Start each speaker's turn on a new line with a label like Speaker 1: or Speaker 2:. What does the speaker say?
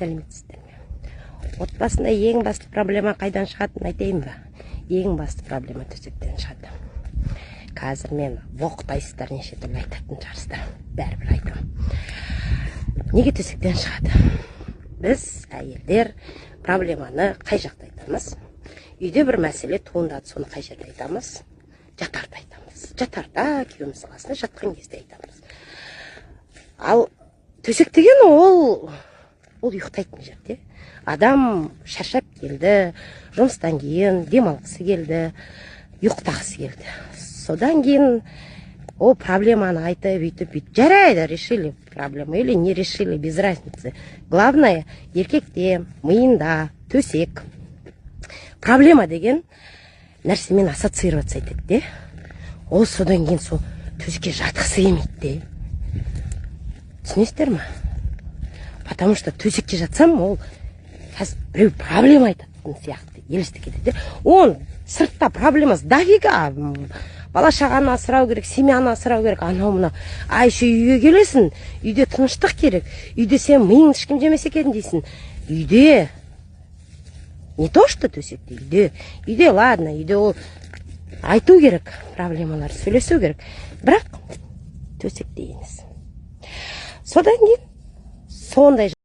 Speaker 1: сәлеметсіздер ме? Отбасында ең басты проблема қайдан шығатынын айтайын ба? Ең басты проблема төсектен шығады. Қазір мен боқтайсыздар, неше түрлі айтатын шығарсыздар. Бәрібір айтамын. Неге төсектен шығады? Біз әйелдер проблеманы қай жақта айтамыз? Үйде бір мәселе туындады, соны қай жерде айтамыз? Жатарда айтамыз. Жатарда, күйеуіміздің қасында жатқан кезде айтамыз. Ал төсек деген ол ұйықтайтын жерде. Адам шаршап келді, жұмыстан кейін демалғысы келді, ұйықтағысы келді. Содан кейін ол проблеманы айтып, бүйтіп, жарайды, решили проблему или не решили, без разницы. Главное, еркекте, миында, төсек. Проблема деген нәрсемен ассоциироваться етеді де. Ол содан кейін сол төсекке жатқысы келмейді де. Түсінесіздер ме? Потому что төсекке жатсам, ол қазір біреу проблема айтатын сияқты елестеп кетеді. Он сыртта проблемасы дофига. Бала шағаны асырау керек, семьяны асырау керек, анау мына. А еще үйге келесің, үйде тыныштық керек. Үйде сен миың ешкім жемесе екен дейсің. Үйде не то что төсекте, үйде ладно, үйде ол айту керек, проблемалар сөйлесу керек. Бірақ төсек дейміз. Содан кейін сондай